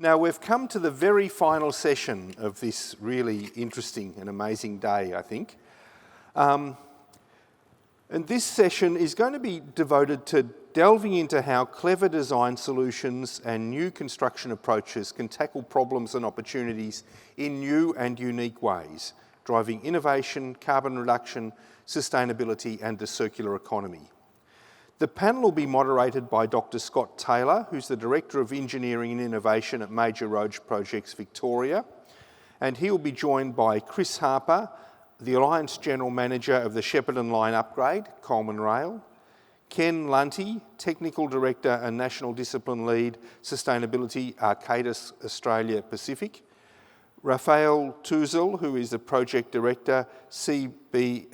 Now we've come to the very final session of this really interesting and amazing day, I think. And this session is going to be devoted to delving into how clever design solutions and new construction approaches can tackle problems and opportunities in new and unique ways, driving innovation, carbon reduction, sustainability and the circular economy. The panel will be moderated by Dr. Scott Taylor, who's the Director of Engineering and Innovation at Major Roads Projects Victoria, and he will be joined by Chris Harper, the Alliance General Manager of the Shepparton Line Upgrade, Coleman Rail, Ken Lunty, Technical Director and National Discipline Lead, Sustainability, Arcadis, Australia Pacific, Raphael Touzel, who is the Project Director, CPB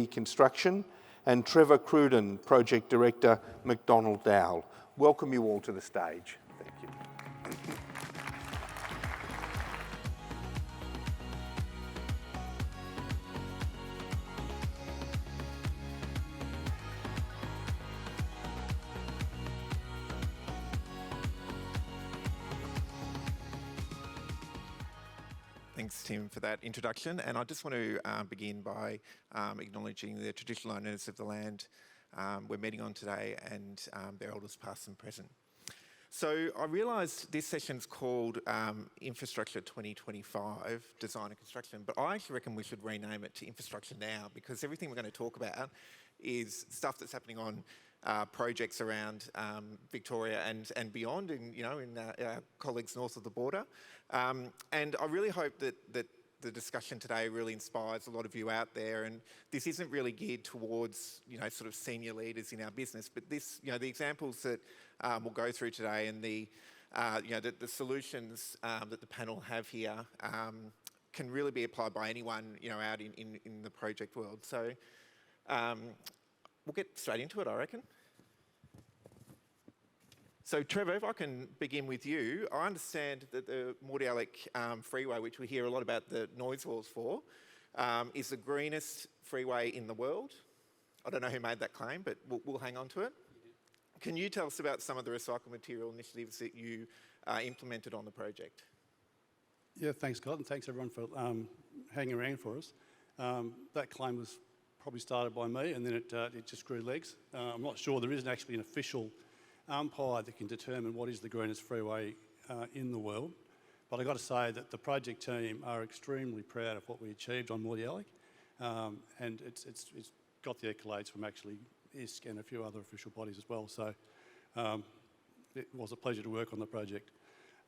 Construction, and Trevor Cruden, Project Director, McConnell Dowell. Welcome you all to the stage. Thank you. Thanks, Tim, for that introduction. And I just want to begin by acknowledging the traditional owners of the land we're meeting on today and their elders past and present. So I realised this session's called Infrastructure 2025, Design and Construction, but I actually reckon we should rename it to Infrastructure Now, because everything we're going to talk about is stuff that's happening on projects around Victoria and beyond, in our colleagues north of the border. And I really hope that the discussion today really inspires a lot of you out there. And this isn't really geared towards sort of senior leaders in our business, but this the examples that we'll go through today and the solutions that the panel have here can really be applied by anyone out in the project world. So we'll get straight into it, I reckon. So Trevor, if I can begin with you, I understand that the Moderator freeway, which we hear a lot about the noise walls for, is the greenest freeway in the world. I don't know who made that claim, but we'll hang on to it. Can you tell us about some of the recycled material initiatives that you implemented on the project? Yeah, thanks, Scott, and thanks everyone for hanging around for us. That claim was probably started by me, and then it just grew legs. I'm not sure there isn't actually an official umpire that can determine what is the greenest freeway in the world. But I've got to say that the project team are extremely proud of what we achieved on Moderator, and it's got the accolades from actually ISC and a few other official bodies as well. So it was a pleasure to work on the project.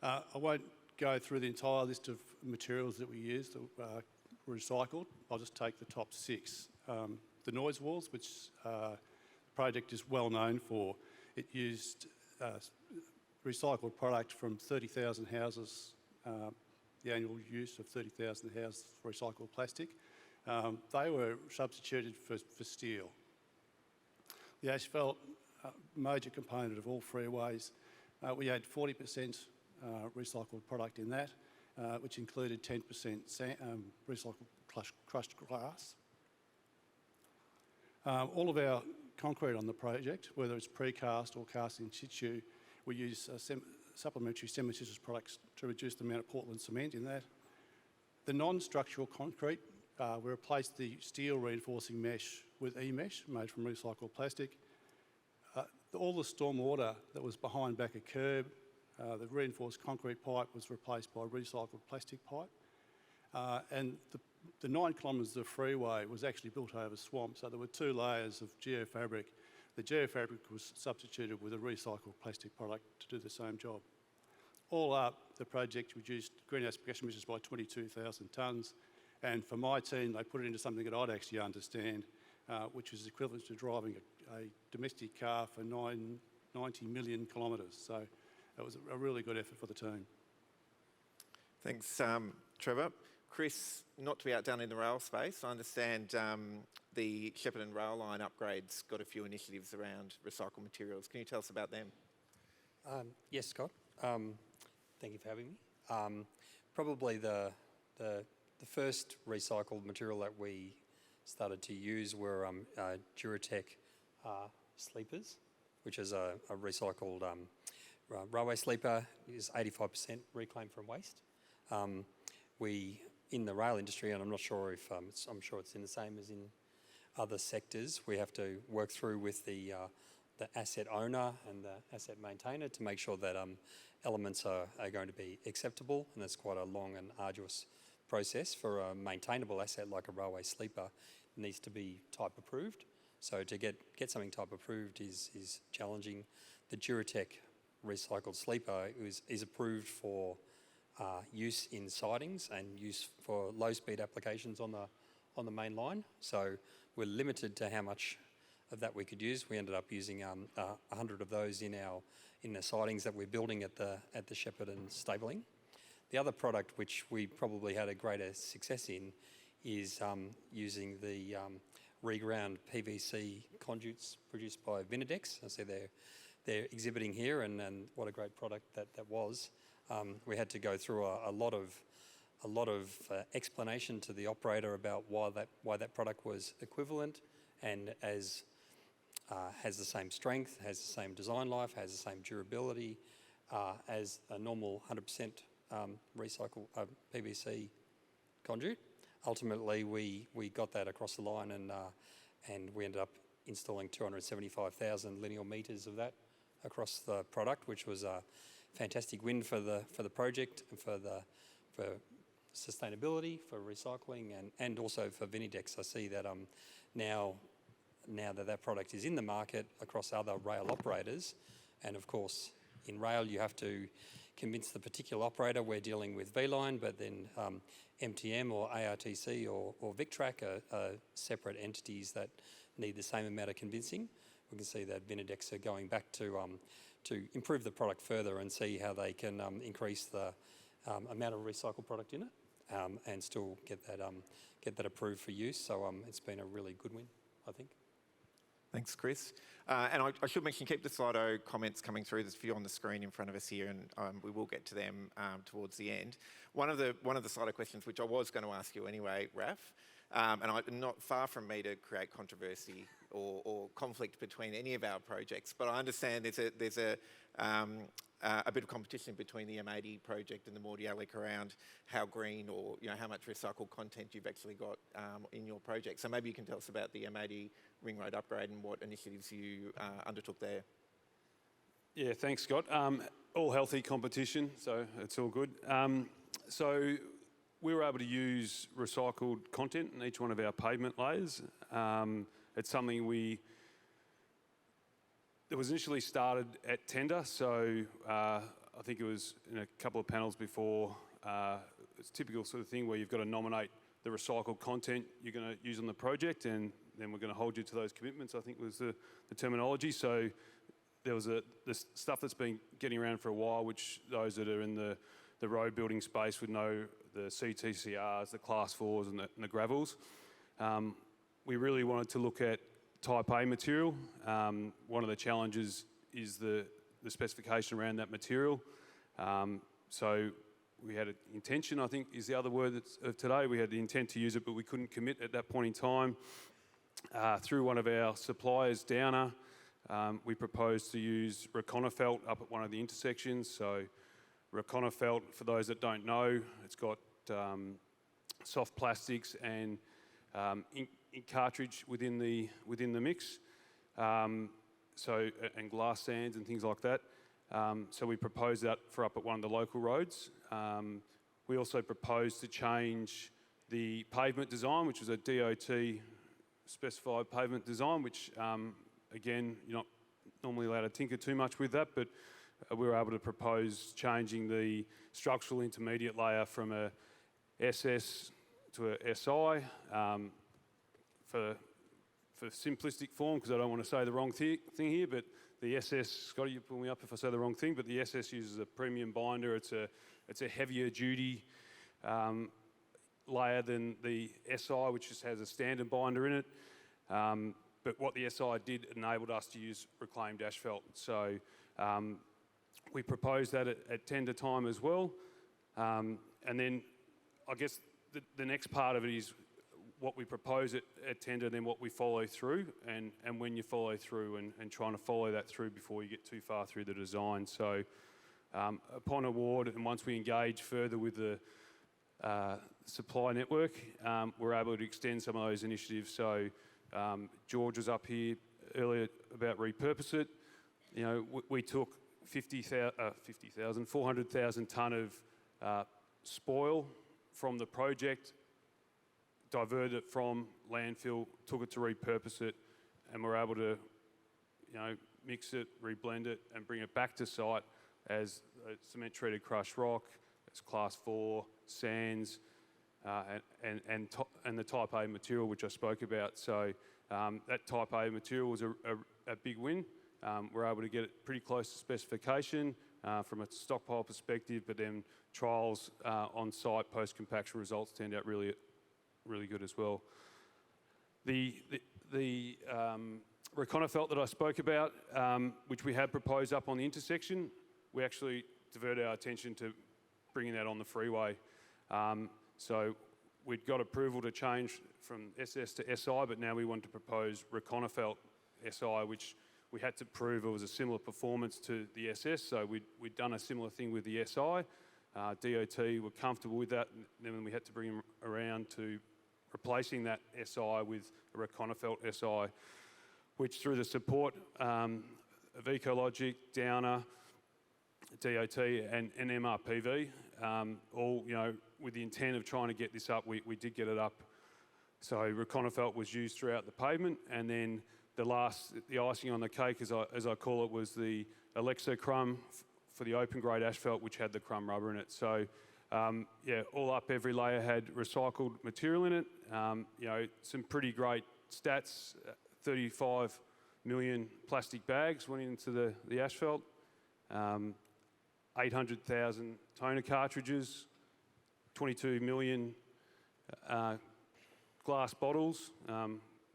I won't go through the entire list of materials that we used that were recycled. I'll just take the top 6. The noise walls, which the project is well known for. It used recycled product from 30,000 houses, the annual use of 30,000 houses for recycled plastic. They were substituted for steel. The asphalt, major component of all freeways, we had 40% recycled product in that, which included 10% recycled crushed glass. All of our concrete on the project, whether it's precast or cast in situ, we use supplementary cementitious products to reduce the amount of Portland cement in that. The non-structural concrete, we replaced the steel reinforcing mesh with e-mesh made from recycled plastic. All the storm water that was behind back a curb, the reinforced concrete pipe was replaced by recycled plastic pipe. And the 9 kilometres of freeway was actually built over swamp, so there were 2 layers of geofabric. The geofabric was substituted with a recycled plastic product to do the same job. All up, the project reduced greenhouse gas emissions by 22,000 tonnes, and for my team, they put it into something that I'd actually understand, which is equivalent to driving a domestic car for 90 million kilometres. So it was a really good effort for the team. Thanks, Trevor. Chris, not to be outdone in the rail space, I understand the Shepparton rail line upgrades got a few initiatives around recycled materials. Can you tell us about them? Yes, Scott. Thank you for having me. Probably the first recycled material that we started to use were Duratec sleepers, which is a recycled railway sleeper is 85% reclaimed from waste. We, in the rail industry, and I'm not sure if, I'm sure it's in the same as in other sectors, we have to work through with the asset owner and the asset maintainer to make sure that elements are going to be acceptable, and that's quite a long and arduous process. For a maintainable asset like a railway sleeper, it needs to be type approved. So to get something type approved is challenging. The Duratec recycled sleeper is approved for use in sidings and use for low-speed applications on the main line. So we're limited to how much of that we could use. We ended up using 100 of those in the sidings that we're building at the Shepparton stabling. The other product which we probably had a greater success in is using the reground PVC conduits produced by Vinidex. I see they're exhibiting here, and what a great product that was. We had to go through a lot of explanation to the operator about why that product was equivalent and has the same strength, has the same design life, has the same durability as a normal 100% recycled PVC conduit. Ultimately, we got that across the line, and we ended up installing 275,000 linear metres of that across the product, which was a fantastic win for the project and for sustainability, for recycling, and also for Vinidex. I see that now that product is in the market across other rail operators, and of course in rail you have to convince the particular operator. We're dealing with V-Line, but then MTM or ARTC or Victrac are separate entities that need the same amount of convincing. We can see that Vinidex are going back to improve the product further and see how they can increase the amount of recycled product in it and still get that approved for use. So it's been a really good win, I think. Thanks, Chris. And I should mention, keep the Slido comments coming through. There's a few on the screen in front of us here, and we will get to them towards the end. One of the Slido questions, which I was going to ask you anyway, Raph, and not far from me to create controversy or conflict between any of our projects, but I understand there's a bit of competition between the M80 project and the Moderator around how green or how much recycled content you've actually got in your project. So maybe you can tell us about the M80 ring road upgrade and what initiatives you undertook there. Yeah, thanks, Scott. All healthy competition, so it's all good. So we were able to use recycled content in each one of our pavement layers. It's something it was initially started at tender, so I think it was in a couple of panels before. It's a typical sort of thing where you've got to nominate the recycled content you're going to use on the project, and then we're going to hold you to those commitments, I think was the terminology. So there was this stuff that's been getting around for a while, which those that are in the road building space would know, the CTCRs, the Class 4s and the gravels. We really wanted to look at Type A material. One of the challenges is the specification around that material. So we had an intention, I think is the other word of today. We had the intent to use it, but we couldn't commit at that point in time. Through one of our suppliers, Dowell, we proposed to use Reconifelt up at one of the intersections. So Reconifelt, for those that don't know, it's got soft plastics and ink cartridge within the mix, and glass sands and things like that. So we proposed that for up at one of the local roads. We also proposed to change the pavement design, which was a DOT specified pavement design, which again, you're not normally allowed to tinker too much with that, but we were able to propose changing the structural intermediate layer from a SS to a SI. For simplistic form, because I don't want to say the wrong thing here, but the SS, Scotty, you pull me up if I say the wrong thing, but the SS uses a premium binder. It's a heavier duty layer than the SI, which just has a standard binder in it. But what the SI did enabled us to use reclaimed asphalt. So we proposed that at tender time as well. And then I guess the next part of it is, what we propose at tender, then what we follow through, and when you follow through, and trying to follow that through before you get too far through the design. So upon award, and once we engage further with the supply network, we're able to extend some of those initiatives. So George was up here earlier about repurpose it. You know, we took 400,000 tonne of spoil from the project, diverted it from landfill, took it to repurpose it, and we're able to, you know, mix it, reblend it, and bring it back to site as cement treated crushed rock, as class 4 sands, and the type A material which I spoke about. So that type A material was a big win. We're able to get it pretty close to specification from a stockpile perspective, but then trials on site post-compaction results turned out really good as well. The Reconifelt that I spoke about, which we had proposed up on the intersection, we actually diverted our attention to bringing that on the freeway. So we'd got approval to change from SS to SI, but now we want to propose Reconifelt SI, which we had to prove it was a similar performance to the SS, so we'd done a similar thing with the SI. DOT were comfortable with that, and then we had to bring them around to replacing that SI with a Reconifelt SI, which through the support of ecologiQ, Downer, DOT and MRPV, all, you know, with the intent of trying to get this up, we did get it up. So Reconifelt was used throughout the pavement, and then the icing on the cake, as I call it, was the Alexo crumb for the open grade asphalt, which had the crumb rubber in it. So yeah, all up, every layer had recycled material in it. You know, some pretty great stats. 35 million plastic bags went into the asphalt. 800,000 toner cartridges, 22 million glass bottles,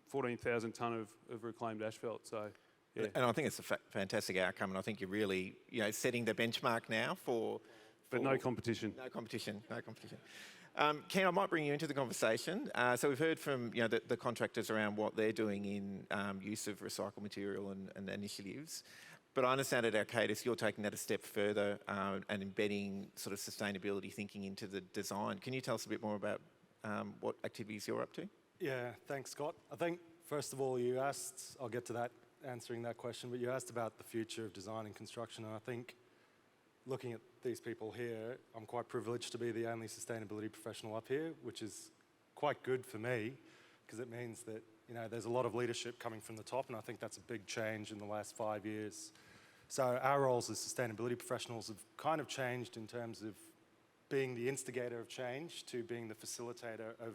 14,000 tonne of reclaimed asphalt. So, yeah. And I think it's a fantastic outcome, and I think you're really, you know, setting the benchmark now for But no competition. No competition. Ken, I might bring you into the conversation. So we've heard from, you know, the contractors around what they're doing in use of recycled material and initiatives. But I understand at Arcadis you're taking that a step further and embedding sort of sustainability thinking into the design. Can you tell us a bit more about what activities you're up to? Yeah, thanks, Scott. I think, first of all, you asked, I'll get to that, answering that question, but you asked about the future of design and construction, and I think looking at these people here, I'm quite privileged to be the only sustainability professional up here, which is quite good for me, because it means that, you know, there's a lot of leadership coming from the top, and I think that's a big change in the last 5 years. So our roles as sustainability professionals have kind of changed in terms of being the instigator of change to being the facilitator of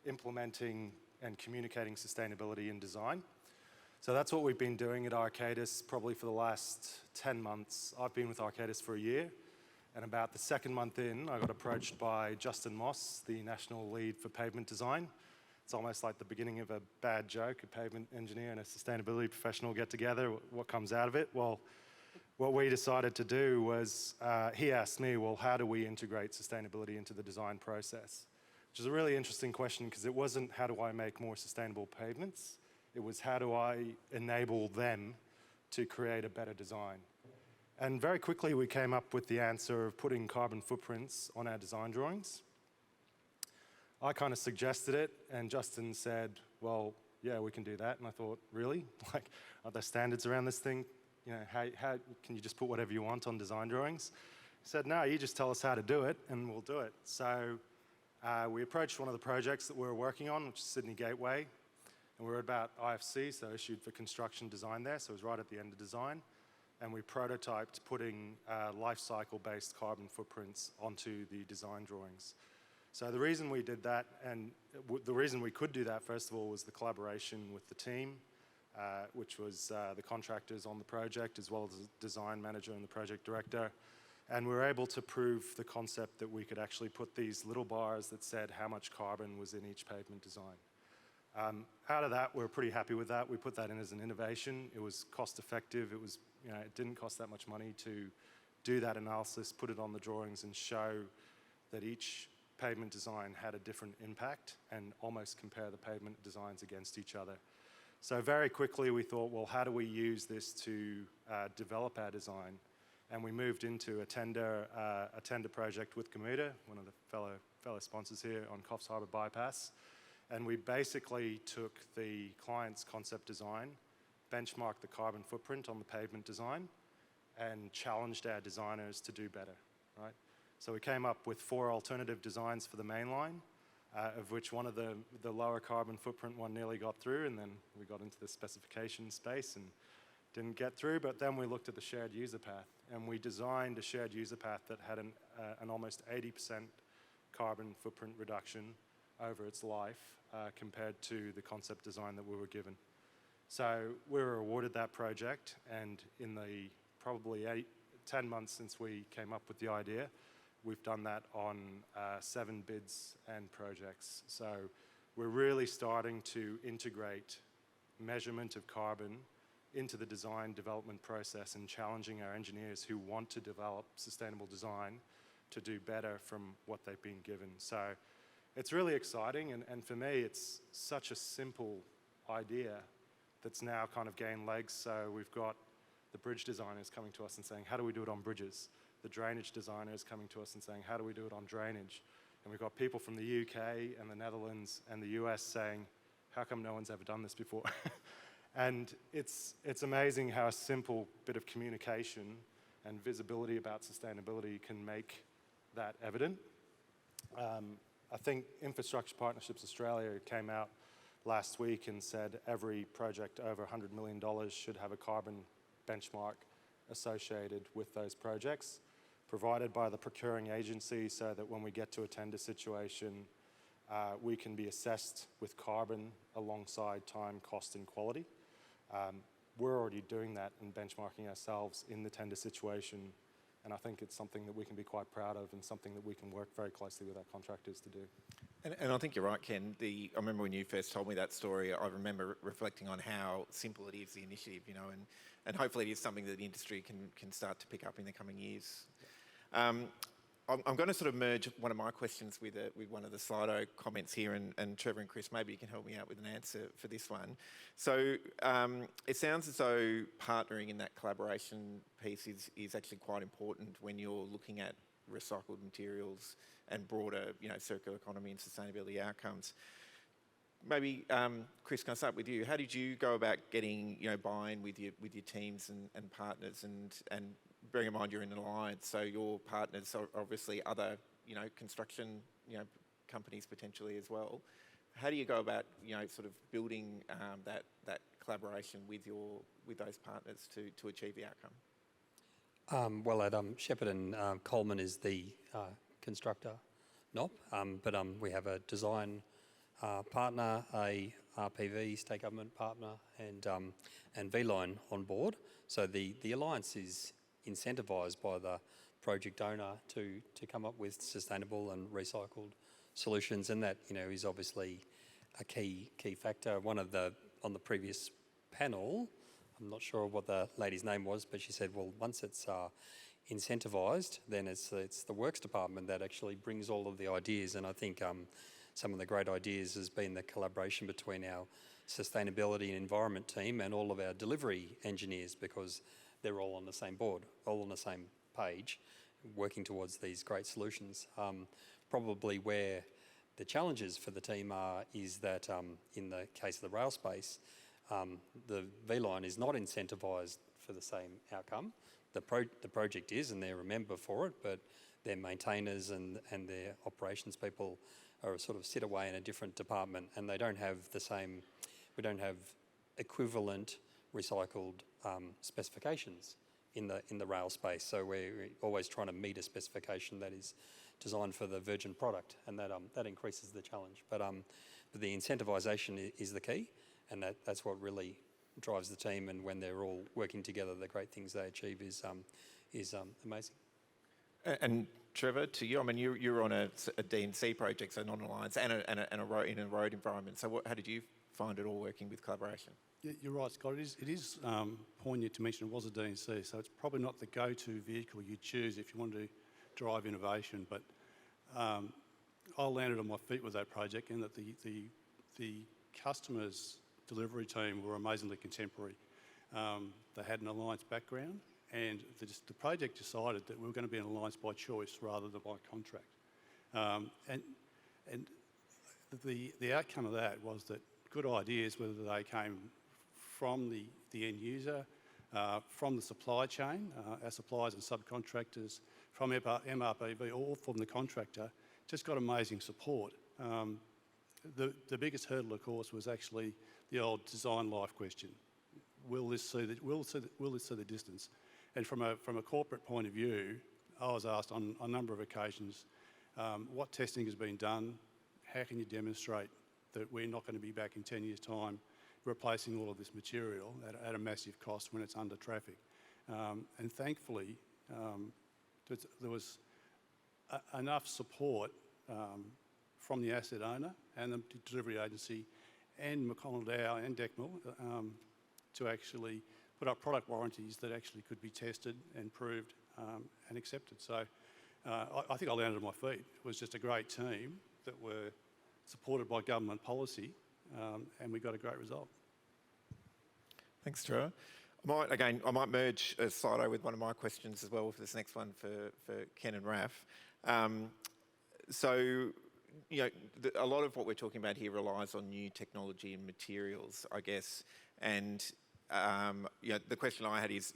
implementing and communicating sustainability in design. So that's what we've been doing at Arcadis probably for the last 10 months. I've been with Arcadis for a year, and about the second month in, I got approached by Justin Moss, the national lead for pavement design. It's almost like the beginning of a bad joke, a pavement engineer and a sustainability professional get together. What comes out of it? Well, what we decided to do was, he asked me, well, how do we integrate sustainability into the design process? Which is a really interesting question, because it wasn't how do I make more sustainable pavements, it was how do I enable them to create a better design. And very quickly we came up with the answer of putting carbon footprints on our design drawings. I kind of suggested it, and Justin said, well, yeah, we can do that. And I thought, really? Like, are there standards around this thing? You know, how can you just put whatever you want on design drawings? He said, no, you just tell us how to do it, and we'll do it. So we approached one of the projects that we were working on, which is Sydney Gateway, and we were about IFC, so issued for construction design there, so it was right at the end of design, and we prototyped putting life cycle-based carbon footprints onto the design drawings. So the reason we did that, and the reason we could do that, first of all, was the collaboration with the team, which was the contractors on the project, as well as the design manager and the project director. And we were able to prove the concept that we could actually put these little bars that said how much carbon was in each pavement design. Out of that, we were pretty happy with that. We put that in as an innovation. It was cost effective. It was, you know, it didn't cost that much money to do that analysis, put it on the drawings and show that each pavement design had a different impact and almost compare the pavement designs against each other. So very quickly we thought, well, how do we use this to develop our design? And we moved into a tender project with Commuter, one of the fellow sponsors here on Coffs Harbour Bypass. And we basically took the client's concept design, benchmarked the carbon footprint on the pavement design, and challenged our designers to do better, right? So we came up with 4 alternative designs for the main line, of which one of the lower carbon footprint one nearly got through, and then we got into the specification space and didn't get through, but then we looked at the shared user path, and we designed a shared user path that had an almost 80% carbon footprint reduction over its life compared to the concept design that we were given. So we were awarded that project, and in the probably 10 months since we came up with the idea, we've done that on 7 bids and projects. So we're really starting to integrate measurement of carbon into the design development process and challenging our engineers who want to develop sustainable design to do better from what they've been given. So it's really exciting, and for me, it's such a simple idea that's now kind of gained legs. So we've got the bridge designers coming to us and saying, how do we do it on bridges? The drainage designers coming to us and saying, how do we do it on drainage? And we've got people from the UK and the Netherlands and the US saying, how come no one's ever done this before? And it's amazing how a simple bit of communication and visibility about sustainability can make that evident. I think Infrastructure Partnerships Australia came out last week and said every project over $100 million should have a carbon benchmark associated with those projects, provided by the procuring agency, so that when we get to a tender situation, we can be assessed with carbon alongside time, cost, and quality. We're already doing that and benchmarking ourselves in the tender situation, and I think it's something that we can be quite proud of and something that we can work very closely with our contractors to do. And I think you're right, Ken. I remember when you first told me that story, I remember reflecting on how simple it is, the initiative, you know, and hopefully it is something that the industry can start to pick up in the coming years. I'm going to sort of merge one of my questions with one of the Slido comments here, and Trevor and Chris, maybe you can help me out with an answer for this one. So it sounds as though partnering in that collaboration piece is actually quite important when you're looking at recycled materials and broader, you know, circular economy and sustainability outcomes. Maybe, Chris, can I start with you? How did you go about getting, you know, buy-in with your teams and partners, and bearing in mind you're in an alliance, so your partners are obviously other, you know, construction, you know, companies potentially as well. How do you go about, you know, sort of building that collaboration with those partners to achieve the outcome? Well, at Shepparton, Coleman is the constructor, not, but we have a design partner, a RPV, state government partner, and V-Line on board. So the alliance is incentivised by the project owner to come up with sustainable and recycled solutions, and that, you know, is obviously a key factor. On the previous panel, I'm not sure what the lady's name was, but she said, well, once it's incentivised, then it's the works department that actually brings all of the ideas. And I think some of the great ideas has been the collaboration between our sustainability and environment team and all of our delivery engineers, because they're all on the same board, all on the same page, working towards these great solutions. Probably where the challenges for the team is that in the case of the rail space, the V-Line is not incentivised for the same outcome. The project is, and they're a member for it, but their maintainers and their operations people are sort of sit away in a different department, and they don't have the same, we don't have equivalent recycled specifications in the rail space. So we're always trying to meet a specification that is designed for the virgin product, and that increases the challenge. But the incentivisation is the key, and that's what really drives the team. And when they're all working together, the great things they achieve is amazing. And Trevor, to you, I mean, you're on a D&C project, so non-alliance, and a road, in a road environment. So how did you find it all working with collaboration? Yeah, you're right, Scott. It is poignant to mention it was a D&C, so it's probably not the go-to vehicle you choose if you want to drive innovation. But I landed on my feet with that project, in that the customer's delivery team were amazingly contemporary. They had an alliance background, and the project decided that we were going to be an alliance by choice rather than by contract. And the outcome of that was that good ideas, whether they came from the end user, from the supply chain, our suppliers and subcontractors, from MRPV, or from the contractor, just got amazing support. The biggest hurdle, of course, was actually the old design life question. Will this see the distance? And from a corporate point of view, I was asked on a number of occasions, what testing has been done? How can you demonstrate that we're not going to be back in 10 years' time replacing all of this material at a massive cost when it's under traffic? And thankfully, there was enough support from the asset owner and the delivery agency and McConnell, Dowell and Decmil to actually put up product warranties that actually could be tested and proved and accepted. So I think I landed on my feet. It was just a great team that were supported by government policy, and we got a great result. Thanks, Trevor. I might merge a Slido with one of my questions as well for this next one for Ken and Raph. A lot of what we're talking about here relies on new technology and materials, I guess. And the question I had is,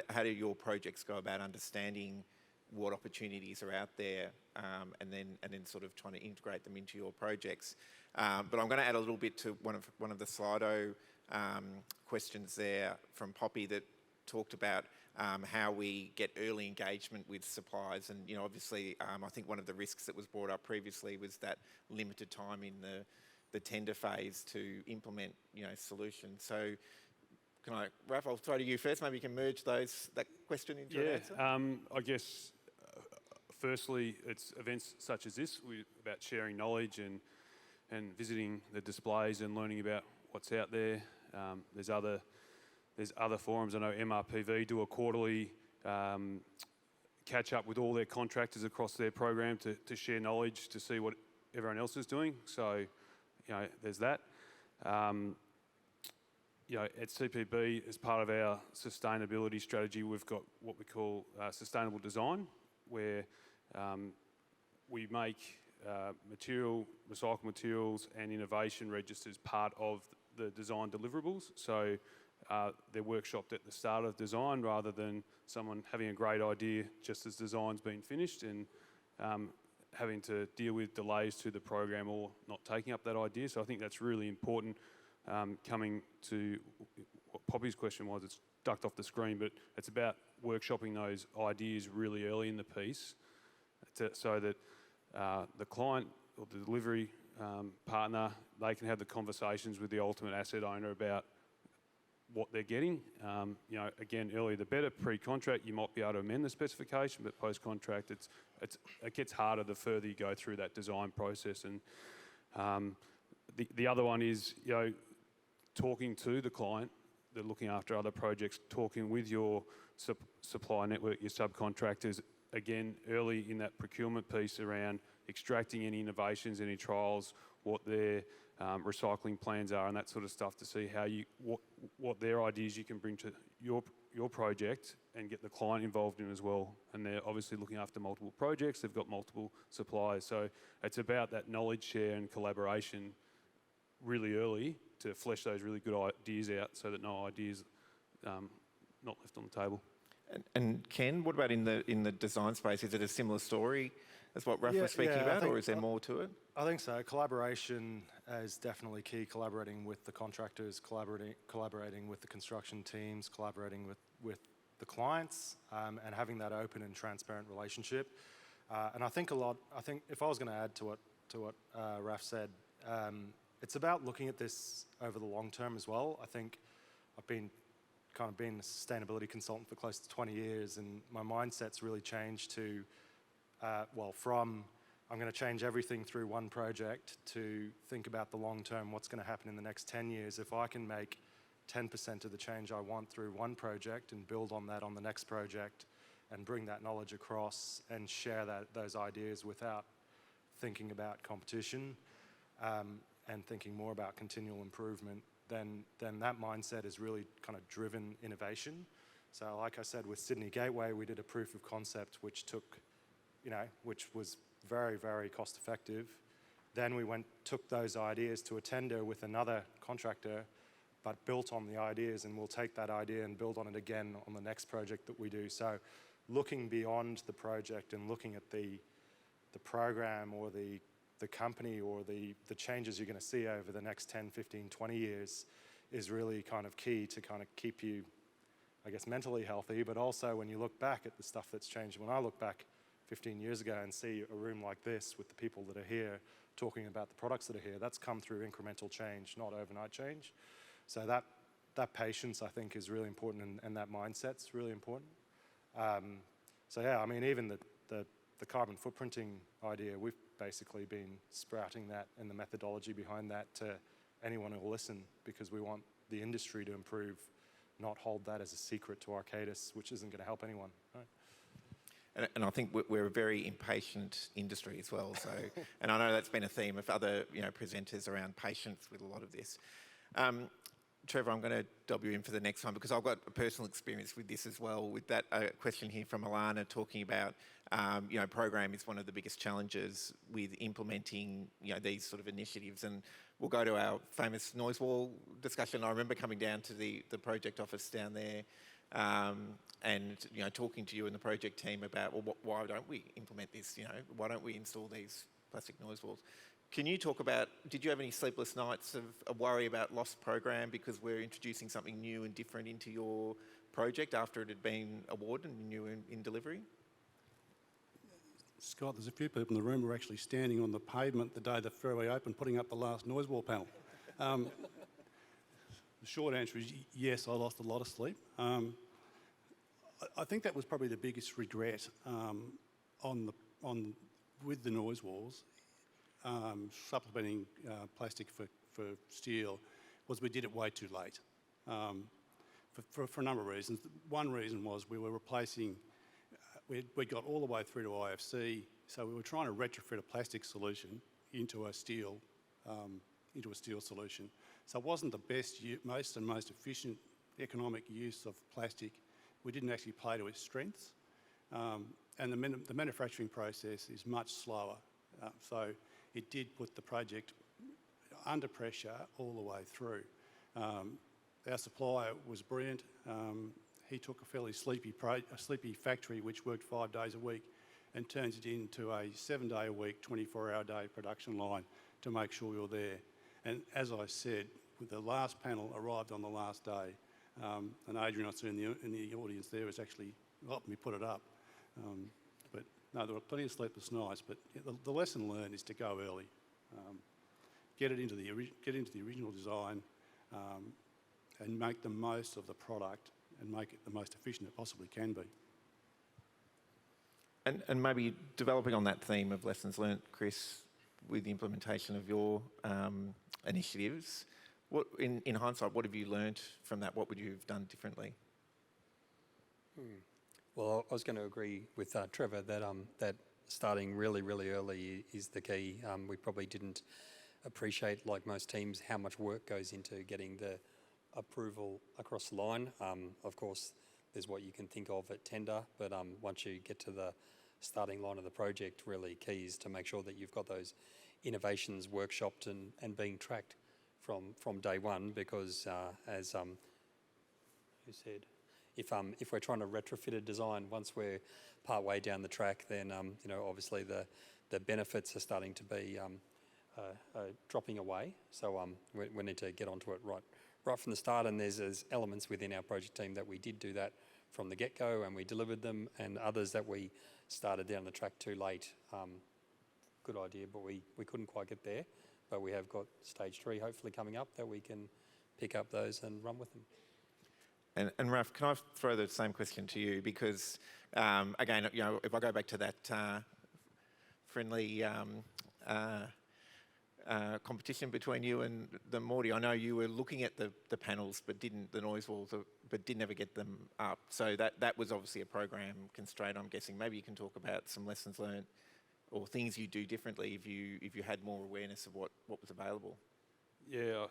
how do your projects go about understanding what opportunities are out there, and then sort of trying to integrate them into your projects? But I'm going to add a little bit to one of the Slido questions there from Poppy that talked about how we get early engagement with suppliers. And obviously, I think one of the risks that was brought up previously was that limited time in the tender phase to implement solutions. So Raph, I'll throw to you first. Maybe you can merge that question into an answer. I guess firstly, it's events such as this about sharing knowledge and visiting the displays and learning about what's out there. There's other forums. I know MRPV do a quarterly catch up with all their contractors across their program to share knowledge, to see what everyone else is doing. So, there's that. At CPB, as part of our sustainability strategy, we've got what we call sustainable design, where we make recycled materials and innovation registers part of the design deliverables. So they're workshopped at the start of design rather than someone having a great idea just as design's been finished and having to deal with delays to the program or not taking up that idea. So I think that's really important. Coming to what Poppy's question was, it's ducked off the screen, but it's about workshopping those ideas really early in the piece so that the client or the delivery partner, they can have the conversations with the ultimate asset owner about what they're getting. Again, earlier the better. Pre-contract, you might be able to amend the specification, but post-contract, it gets harder the further you go through that design process. And the other one is, talking to the client, they're looking after other projects, talking with your supply network, your subcontractors, again, early in that procurement piece around extracting any innovations, any trials, what their recycling plans are and that sort of stuff, to see how what their ideas you can bring to your project and get the client involved in as well. And they're obviously looking after multiple projects, they've got multiple suppliers. So it's about that knowledge share and collaboration really early to flesh those really good ideas out so that no ideas not left on the table. And Ken, what about in the design space? Is it a similar story as what Raph was speaking about, or is there more to it? I think so. Collaboration is definitely key. Collaborating with the contractors, collaborating with the construction teams, collaborating with the clients, and having that open and transparent relationship. And I think if I was going to add to what Raph said, it's about looking at this over the long term as well. I think I've been a sustainability consultant for close to 20 years, and my mindset's really changed to, from I'm going to change everything through one project to think about the long term, what's going to happen in the next 10 years. If I can make 10% of the change I want through one project and build on that on the next project and bring that knowledge across and share those ideas without thinking about competition and thinking more about continual improvement, then that mindset has really kind of driven innovation. So like I said, with Sydney Gateway, we did a proof of concept which took, which was very, very cost effective. Then we took those ideas to a tender with another contractor, but built on the ideas, and we'll take that idea and build on it again on the next project that we do. So looking beyond the project and looking at the program or the company or the changes you're going to see over the next 10, 15, 20 years is really kind of key to kind of keep you, I guess, mentally healthy, but also when you look back at the stuff that's changed. When I look back 15 years ago and see a room like this with the people that are here talking about the products that are here, that's come through incremental change, not overnight change. So that patience, I think, is really important, and that mindset's really important. So yeah, I mean, even the carbon footprinting idea, we've basically been sprouting that and the methodology behind that to anyone who will listen, because we want the industry to improve, not hold that as a secret to Arcadis, which isn't going to help anyone. Right? And I think we're a very impatient industry as well. So, and I know that's been a theme of other presenters around patience with a lot of this. Trevor, I'm going to dob you in for the next one because I've got a personal experience with this as well. With that question here from Alana talking about, program is one of the biggest challenges with implementing, these sort of initiatives. And we'll go to our famous noise wall discussion. I remember coming down to the project office down there and, talking to you and the project team about, well, why don't we implement this? Why don't we install these plastic noise walls? Can you talk about, did you have any sleepless nights of a worry about lost program because we're introducing something new and different into your project after it had been awarded and you were in delivery? Scott, there's a few people in the room who were actually standing on the pavement the day the fairway opened, putting up the last noise wall panel. The short answer is yes, I lost a lot of sleep. I think that was probably the biggest regret with the noise walls. Supplementing plastic for steel, was we did it way too late for a number of reasons. One reason was we were replacing, we got all the way through to IFC, so we were trying to retrofit a plastic solution into a steel solution. So it wasn't the best, most efficient economic use of plastic. We didn't actually play to its strengths, and the manufacturing process is much slower. So it did put the project under pressure all the way through. Our supplier was brilliant. He took a fairly sleepy factory which worked 5 days a week and turns it into a 7-day-a-week, 24-hour-day production line to make sure you're there. And as I said, the last panel arrived on the last day, and Adrian, I see in the audience there, has actually helped me put it up. No, there were plenty of sleepless nights, but the lesson learned is to go early, get into the original design, and make the most of the product and make it the most efficient it possibly can be. And maybe developing on that theme of lessons learnt, Chris, with the implementation of your initiatives, what in hindsight, what have you learnt from that? What would you have done differently? Well, I was going to agree with Trevor that starting really, really early is the key. We probably didn't appreciate, like most teams, how much work goes into getting the approval across the line. Of course, there's what you can think of at tender, but once you get to the starting line of the project, really key is to make sure that you've got those innovations workshopped and being tracked from day one, because as who said, if we're trying to retrofit a design, once we're part way down the track, then obviously the benefits are starting to be dropping away. So we need to get onto it right from the start. And there's elements within our project team that we did do that from the get-go, and we delivered them, and others that we started down the track too late. Good idea, but we couldn't quite get there. But we have got stage 3 hopefully coming up that we can pick up those and run with them. And Raph, can I throw the same question to you? Because again, if I go back to that friendly competition between you and the Morty, I know you were looking at the panels, but didn't the noise walls, but didn't ever get them up. So that was obviously a program constraint, I'm guessing. Maybe you can talk about some lessons learned or things you do differently if you had more awareness of what was available? Yeah,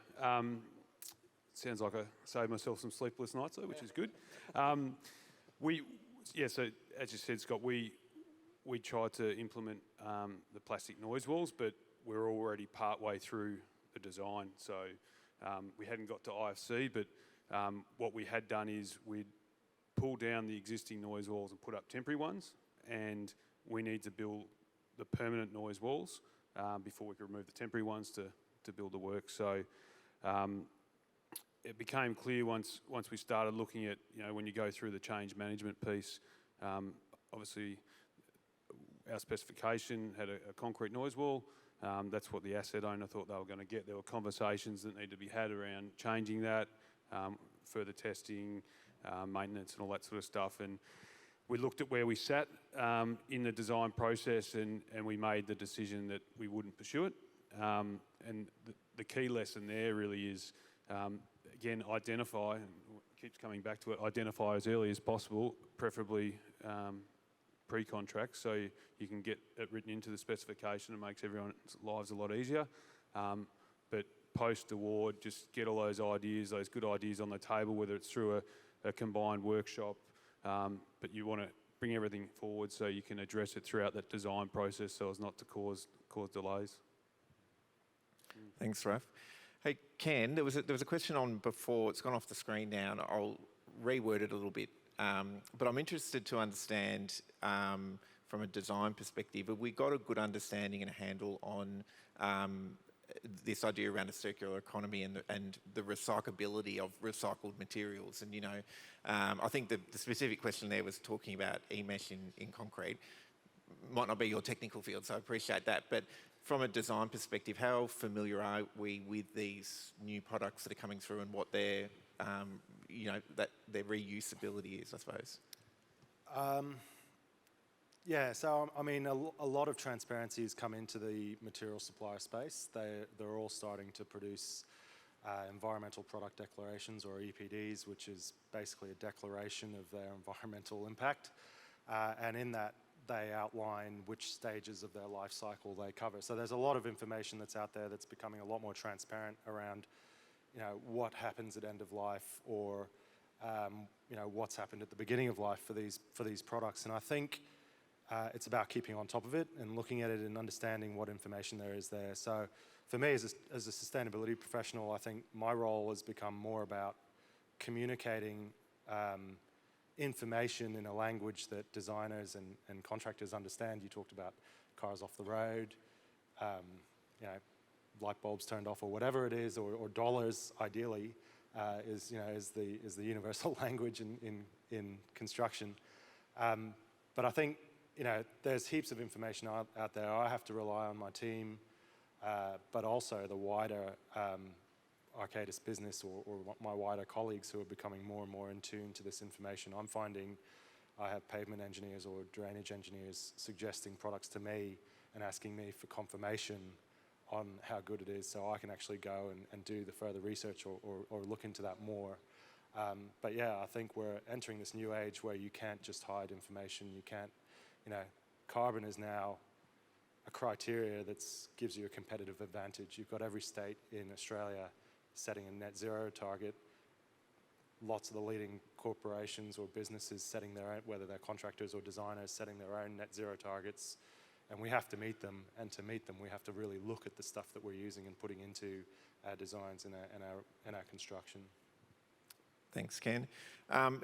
sounds like I saved myself some sleepless nights, though, which is good. So as you said, Scott, we tried to implement the plastic noise walls, but we're already part way through the design. So we hadn't got to IFC, but what we had done is we'd pulled down the existing noise walls and put up temporary ones, and we need to build the permanent noise walls before we could remove the temporary ones to build the work. So it became clear once we started looking at, when you go through the change management piece, obviously our specification had a concrete noise wall. That's what the asset owner thought they were going to get. There were conversations that needed to be had around changing that, further testing, maintenance and all that sort of stuff. And we looked at where we sat in the design process, and we made the decision that we wouldn't pursue it. And the key lesson there really is, again, identify, and it keeps coming back to it, identify as early as possible, preferably pre-contract, so you can get it written into the specification. It makes everyone's lives a lot easier. But post-award, just get all those ideas, those good ideas on the table, whether it's through a combined workshop, but you want to bring everything forward so you can address it throughout that design process so as not to cause delays. Thanks, Raph. Hey, Ken, there was a question on before. It's gone off the screen now, and I'll reword it a little bit. But I'm interested to understand from a design perspective, have we got a good understanding and a handle on this idea around a circular economy and the recyclability of recycled materials? And, I think the specific question there was talking about e-mesh in concrete. Might not be your technical field, so I appreciate that. But from a design perspective, how familiar are we with these new products that are coming through and what their, that their reusability is, I suppose? Yeah, so I mean, a lot of transparency has come into the material supplier space. They're all starting to produce environmental product declarations, or EPDs, which is basically a declaration of their environmental impact. And in that, they outline which stages of their life cycle they cover. So there's a lot of information that's out there that's becoming a lot more transparent around, what happens at end of life, or what's happened at the beginning of life for these products. And I think it's about keeping on top of it and looking at it and understanding what information there is there. So for me, as a sustainability professional, I think my role has become more about communicating information in a language that designers and contractors understand. You talked about cars off the road, light bulbs turned off, or whatever it is, or dollars ideally is the universal language in construction. But I think there's heaps of information out there. I have to rely on my team, but also the wider Arcadis business or my wider colleagues who are becoming more and more in tune to this information. I'm finding I have pavement engineers or drainage engineers suggesting products to me and asking me for confirmation on how good it is, so I can actually go and do the further research or look into that more. But yeah, I think we're entering this new age where you can't just hide information. You can't, carbon is now a criteria that gives you a competitive advantage. You've got every state in Australia setting a net zero target. Lots of the leading corporations or businesses setting their own, whether they're contractors or designers, setting their own net zero targets. And we have to meet them, and to meet them, we have to really look at the stuff that we're using and putting into our designs and our construction. Thanks, Ken.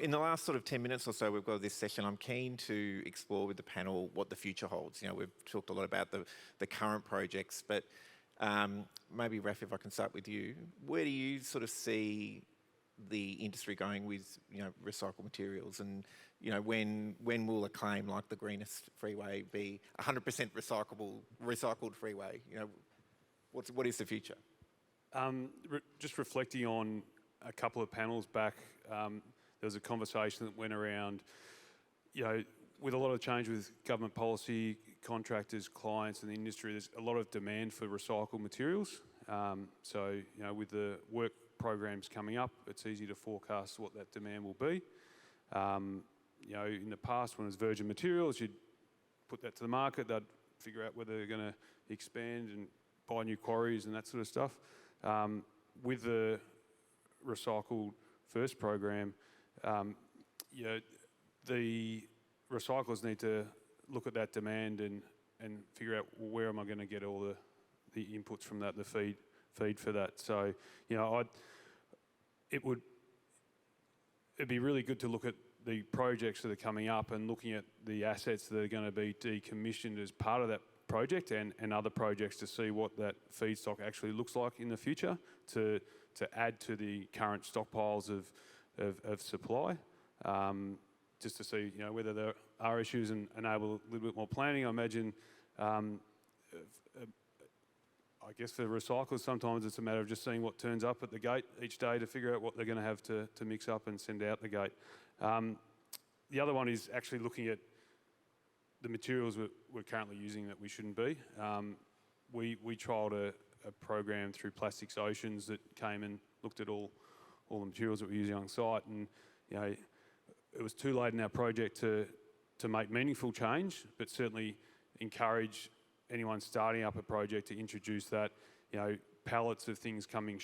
In the last sort of 10 minutes or so we've got this session, I'm keen to explore with the panel what the future holds. We've talked a lot about the current projects, but maybe, Raph, if I can start with you, where do you sort of see the industry going with recycled materials, and when will a claim like the greenest freeway be 100% recycled freeway? What is the future? Just reflecting on a couple of panels back, there was a conversation that went around, with a lot of change with government policy, contractors, clients and the industry, there's a lot of demand for recycled materials. So, with the work programs coming up, it's easy to forecast what that demand will be. In the past, when it was virgin materials, you'd put that to the market, they'd figure out whether they're going to expand and buy new quarries and that sort of stuff. With the Recycled First program, the recyclers need to look at that demand and figure out where am I going to get all the inputs from that, the feed for that. So, it'd be really good to look at the projects that are coming up and looking at the assets that are going to be decommissioned as part of that project and other projects to see what that feedstock actually looks like in the future to add to the current stockpiles of supply, just to see whether there are issues and enable a little bit more planning. I imagine, I guess for recyclers, sometimes it's a matter of just seeing what turns up at the gate each day to figure out what they're going to have to mix up and send out the gate. The other one is actually looking at the materials we're currently using that we shouldn't be. We trialled a program through Plastics Oceans that came and looked at all the materials that we're using on site, and it was too late in our project to make meaningful change, but certainly encourage anyone starting up a project to introduce that. Pallets of things coming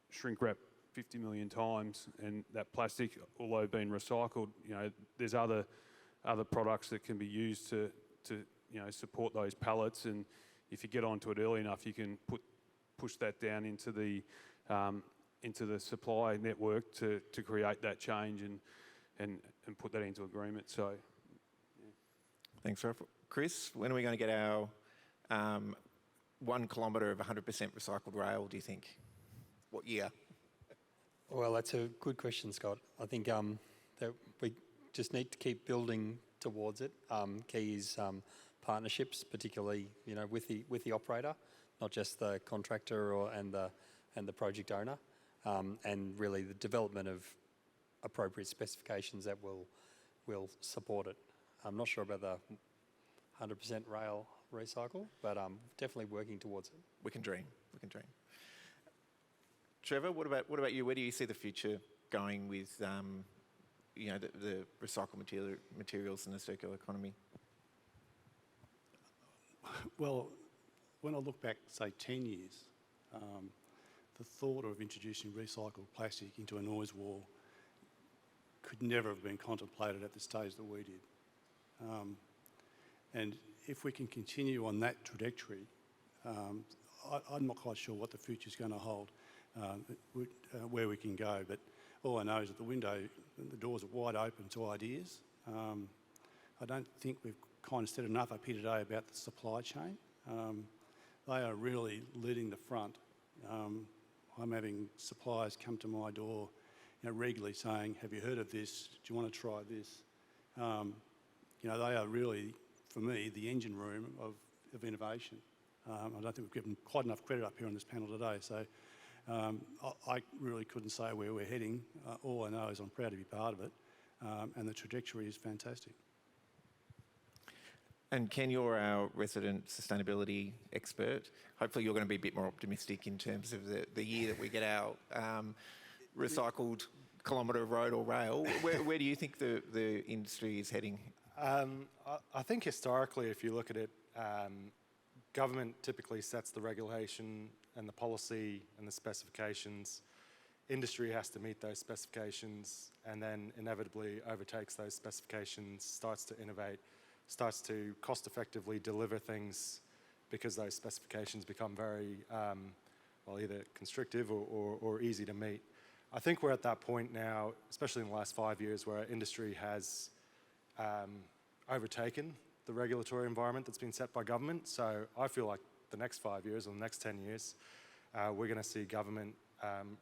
shrink wrap 50 million times, and that plastic, although being recycled, there's other products that can be used to support those pallets, and if you get onto it early enough, you can push that down into the supply network to create that change and put that into agreement. So, yeah. Thanks, Raphael. Chris, when are we going to get our 1 kilometre of 100% recycled rail, do you think? What year? Well, that's a good question, Scott. I think that we just need to keep building towards it. Key is partnerships, particularly with the operator, not just the contractor and the project owner, and really the development of appropriate specifications that will support it. I'm not sure about the 100% rail recycle, but definitely working towards it. We can dream. Trevor, what about you? Where do you see the future going with the recycled materials in the circular economy? Well, when I look back, say, 10 years, the thought of introducing recycled plastic into a noise wall could never have been contemplated at the stage that we did. And if we can continue on that trajectory, I'm not quite sure what the future's going to hold, where we can go. But all I know is that the doors are wide open to ideas. I don't think we've kind of said enough up here today about the supply chain. They are really leading the front. I'm having suppliers come to my door regularly saying, have you heard of this? Do you want to try this? They are really, for me, the engine room of innovation. I don't think we've given quite enough credit up here on this panel today. So I really couldn't say where we're heading. All I know is I'm proud to be part of it, and the trajectory is fantastic. And Ken, you're our resident sustainability expert. Hopefully you're going to be a bit more optimistic in terms of the year that we get our recycled kilometre of road or rail. Where do you think the industry is heading? I think historically, if you look at it, government typically sets the regulation and the policy and the specifications. Industry has to meet those specifications and then inevitably overtakes those specifications, starts to innovate, starts to cost effectively deliver things because those specifications become very, either constrictive or easy to meet. I think we're at that point now, especially in the last 5 years, where our industry has overtaken the regulatory environment that's been set by government. So I feel like the next 5 years or the next 10 years, we're going to see government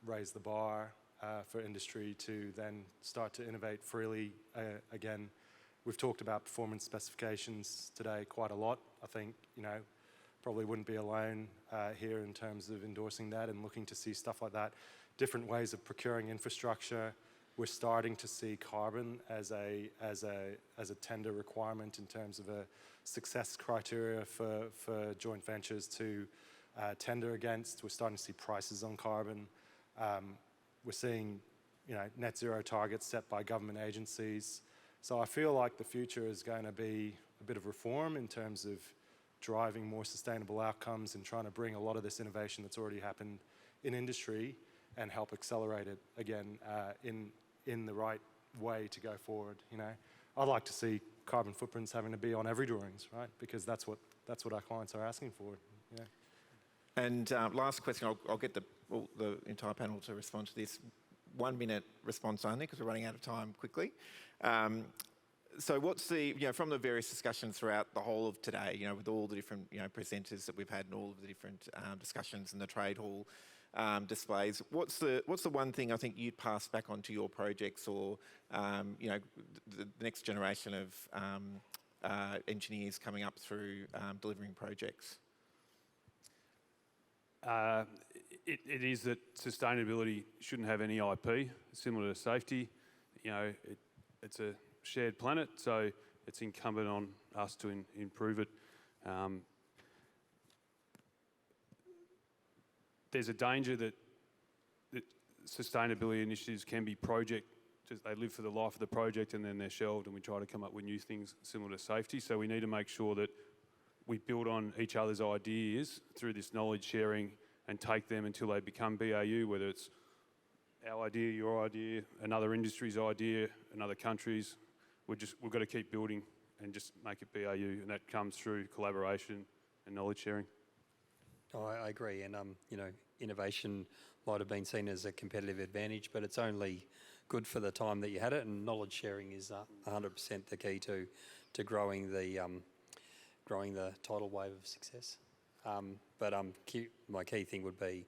raise the bar for industry to then start to innovate freely again. We've talked about performance specifications today quite a lot. I think, probably wouldn't be alone here in terms of endorsing that and looking to see stuff like that. Different ways of procuring infrastructure. We're starting to see carbon as a tender requirement in terms of a success criteria for joint ventures to tender against. We're starting to see prices on carbon. We're seeing, net zero targets set by government agencies. So I feel like the future is going to be a bit of reform in terms of driving more sustainable outcomes and trying to bring a lot of this innovation that's already happened in industry and help accelerate it again in the right way to go forward. You know, I'd like to see carbon footprints having to be on every drawings, right? Because that's what our clients are asking for. Yeah. And last question, I'll get the entire panel to respond to this. 1 minute response only, because we're running out of time quickly. So what's the, from the various discussions throughout the whole of today, with all the different, presenters that we've had and all of the different discussions and the trade hall displays, what's the one thing I think you'd pass back onto your projects or, the next generation of engineers coming up through delivering projects? It is that sustainability shouldn't have any IP, similar to safety. It's a shared planet, so it's incumbent on us to improve it. There's a danger that sustainability initiatives can be they live for the life of the project and then they're shelved, and we try to come up with new things similar to safety. So we need to make sure that we build on each other's ideas through this knowledge sharing and take them until they become BAU, whether it's our idea, your idea, another industry's idea, another country's. We've got to keep building and just make it BAU, and that comes through collaboration and knowledge sharing. Oh, I agree, and innovation might have been seen as a competitive advantage, but it's only good for the time that you had it, and knowledge sharing is 100% the key to growing the tidal wave of success. But my key thing would be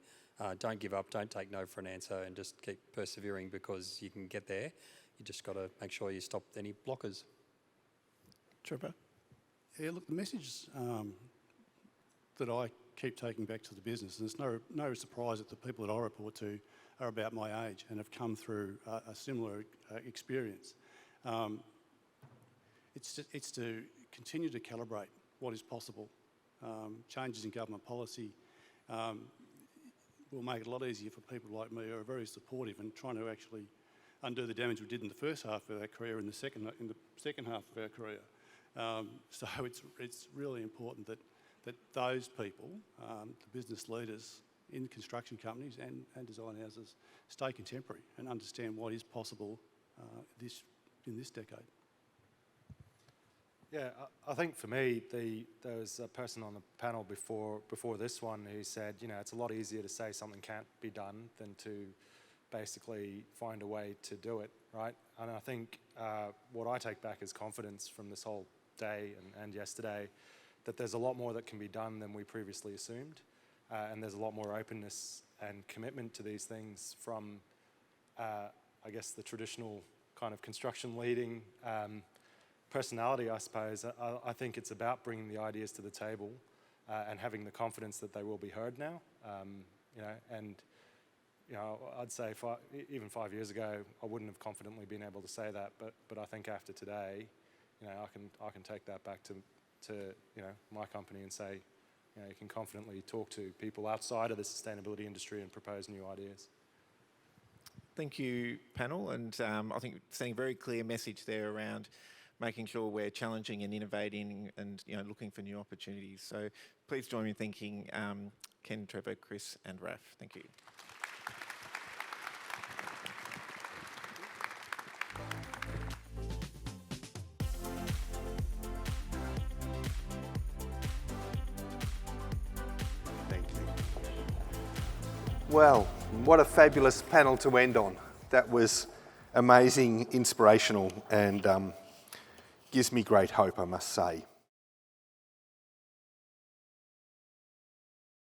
don't give up, don't take no for an answer, and just keep persevering, because you can get there. You just got to make sure you stop any blockers. Trevor? Yeah, look, the message that I keep taking back to the business, and it's no surprise that the people that I report to are about my age and have come through a similar experience. It's to continue to calibrate what is possible. Changes in government policy will make it a lot easier for people like me who are very supportive and trying to actually undo the damage we did in the first half of our career in the second half of our career. So it's really important that those people, the business leaders in construction companies and design houses, stay contemporary and understand what is possible in this decade. Yeah, I think for me, there was a person on the panel before this one who said, it's a lot easier to say something can't be done than to basically find a way to do it, right? And I think what I take back is confidence from this whole day and yesterday, that there's a lot more that can be done than we previously assumed, and there's a lot more openness and commitment to these things from, I guess, the traditional kind of construction leading personality, I suppose. I think it's about bringing the ideas to the table and having the confidence that they will be heard now. I'd say even 5 years ago, I wouldn't have confidently been able to say that, but I think after today, I can take that back to my company and say, you can confidently talk to people outside of the sustainability industry and propose new ideas. Thank you, panel, and I think sending a very clear message there around making sure we're challenging and innovating and looking for new opportunities. So please join me in thanking Ken, Trevor, Chris and Raph. Thank you. Thank you. Well, what a fabulous panel to end on. That was amazing, inspirational, and gives me great hope, I must say.